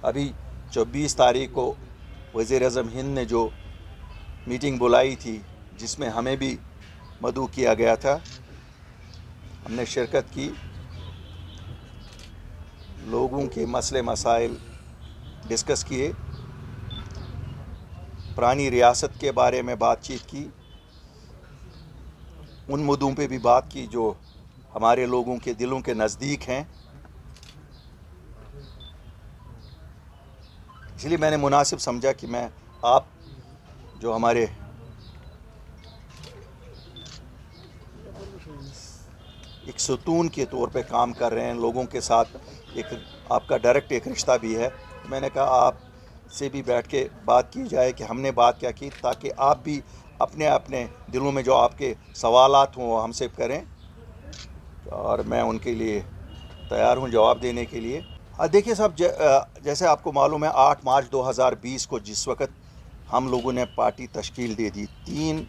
ابھی 24 تاریخ کو وزیر اعظم ہند نے جو میٹنگ بلائی تھی جس میں ہمیں بھی مدعو کیا گیا تھا، ہم نے شرکت کی، لوگوں کے مسئلے مسائل ڈسکس کیے، پرانی ریاست کے بارے میں بات چیت کی، ان مدعوں پہ بھی بات کی جو ہمارے لوگوں کے دلوں کے نزدیک ہیں۔ اس لیے میں نے مناسب سمجھا کہ میں آپ جو ہمارے ایک ستون کے طور پہ کام کر رہے ہیں، لوگوں کے ساتھ ایک آپ کا ڈائریکٹ ایک رشتہ بھی ہے، میں نے کہا آپ سے بھی بیٹھ کے بات کی جائے کہ ہم نے بات کیا کی، تاکہ آپ بھی اپنے اپنے دلوں میں جو آپ کے سوالات ہوں وہ ہم سے کریں، اور میں ان کے لیے تیار ہوں جواب دینے کے لیے۔ دیکھیے صاحب، جیسے آپ کو معلوم ہے 8 مارچ 2020 کو جس وقت ہم لوگوں نے پارٹی تشکیل دے دی، 3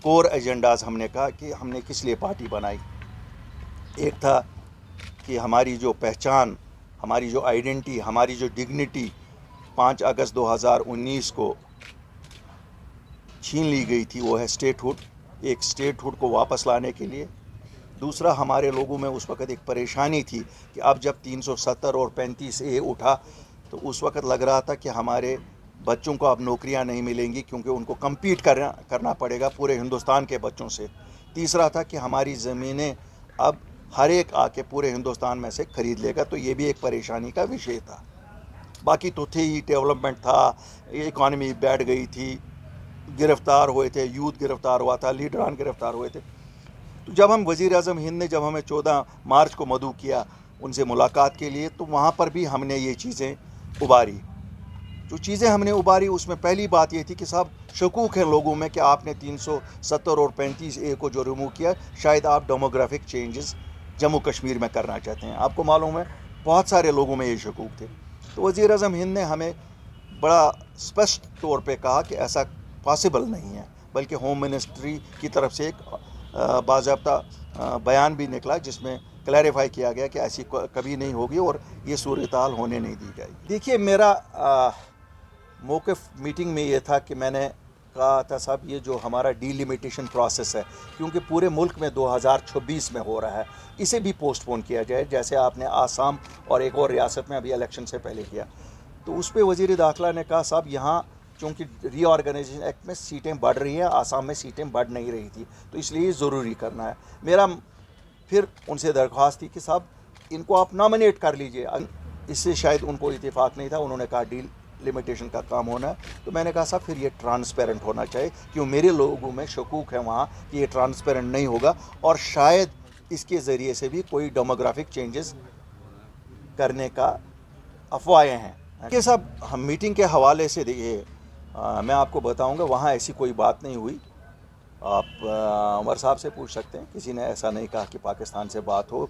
کور ایجنڈاز ہم نے کہا کہ ہم نے کس لیے پارٹی بنائی۔ ایک تھا کہ ہماری جو پہچان، ہماری جو آئیڈینٹی، ہماری جو ڈگنیٹی 5 اگست 2019 کو چھین لی گئی تھی، وہ ہے اسٹیٹ ہوڈ، ایک اسٹیٹ ہوڈ کو واپس لانے کے لیے۔ دوسرا، ہمارے لوگوں میں اس وقت ایک پریشانی تھی کہ اب جب 370 اور 35A اٹھا تو اس وقت لگ رہا تھا کہ ہمارے بچوں کو اب نوکریاں نہیں ملیں گی، کیونکہ ان کو کمپیٹ کرنا پڑے گا پورے ہندوستان کے بچوں سے۔ تیسرا تھا کہ ہماری زمینیں اب ہر ایک آ کے پورے ہندوستان میں سے خرید لے گا، تو یہ بھی ایک پریشانی کا وشے تھا۔ باقی تو تھے ہی، ڈیولپمنٹ تھا، اکانومی بیٹھ گئی تھی، گرفتار ہوئے تھے، یوتھ گرفتار ہوا تھا، لیڈران گرفتار ہوئے تھے۔ تو جب ہم وزیر اعظم ہند نے جب ہمیں 14 مارچ کو مدعو کیا ان سے ملاقات کے لیے، تو وہاں پر بھی ہم نے یہ چیزیں اباری۔ جو چیزیں ہم نے اباری اس میں پہلی بات یہ تھی کہ صاحب شکوک ہے لوگوں میں کہ آپ نے 370 اور 35A کو جو ریموو کیا، شاید آپ ڈیموگرافک چینجز جموں کشمیر میں کرنا چاہتے ہیں۔ آپ کو معلوم ہے بہت سارے لوگوں میں یہ شکوک تھے، تو وزیر اعظم ہند نے ہمیں بڑا اسپشٹ طور پہ کہا کہ ایسا پاسبل نہیں ہے، بلکہ ہوم منسٹری کی طرف سے ایک باضابطہ بیان بھی نکلا جس میں کلیریفائی کیا گیا کہ ایسی کبھی نہیں ہوگی اور یہ صورتحال ہونے نہیں دی جائے گی۔ دیکھیے، میرا موقف میٹنگ میں یہ تھا کہ میں نے کہا تھا صاحب یہ جو ہمارا ڈی لیمیٹیشن پروسیس ہے، کیونکہ پورے ملک میں 2026 میں ہو رہا ہے، اسے بھی پوسٹ پون کیا جائے، جیسے آپ نے آسام اور ایک اور ریاست میں ابھی الیکشن سے پہلے کیا۔ تو اس پہ وزیر داخلہ نے کہا صاحب یہاں چونکہ ری آرگنائزیشن ایکٹ میں سیٹیں بڑھ رہی ہیں، آسام میں سیٹیں بڑھ نہیں رہی تھی، تو اس لیے ضروری کرنا ہے۔ میرا پھر ان سے درخواست تھی کہ صاحب ان کو آپ نامنیٹ کر لیجئے، اس سے شاید ان کو اتفاق نہیں تھا، انہوں نے کہا ڈیل لیمیٹیشن کا کام ہونا ہے، تو میں نے کہا صاحب پھر یہ ٹرانسپیرنٹ ہونا چاہیے، کیوں میرے لوگوں میں شکوک ہے وہاں کہ یہ ٹرانسپیرنٹ نہیں ہوگا، اور شاید اس کے ذریعے سے بھی کوئی ڈیموگرافک چینجز کرنے کا افواہیں ہیں۔ کہ صاحب ہم میٹنگ کے حوالے سے دیکھیے، میں آپ کو بتاؤں گا وہاں ایسی کوئی بات نہیں ہوئی، آپ عمر صاحب سے پوچھ سکتے ہیں، کسی نے ایسا نہیں کہا کہ پاکستان سے بات ہو،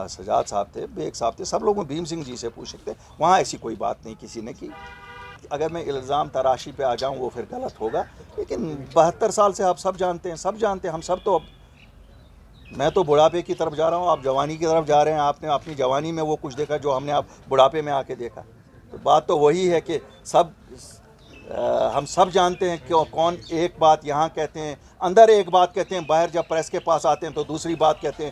سجاد صاحب تھے، بیگ صاحب تھے، سب لوگوں، بھیم سنگھ جی سے پوچھ سکتے ہیں، وہاں ایسی کوئی بات نہیں کسی نے کی۔ اگر میں الزام تراشی پہ آ جاؤں وہ پھر غلط ہوگا، لیکن 72 سال سے آپ سب جانتے ہیں، ہم سب تو اب، میں تو بڑھاپے کی طرف جا رہا ہوں، آپ جوانی کی طرف جا رہے ہیں، آپ نے اپنی جوانی میں وہ کچھ دیکھا جو ہم نے اب بڑھاپے میں آ کے دیکھا۔ تو بات تو وہی ہے کہ ہم سب جانتے ہیں کہ کون ایک بات یہاں کہتے ہیں، اندر ایک بات کہتے ہیں، باہر جب پریس کے پاس آتے ہیں تو دوسری بات کہتے ہیں۔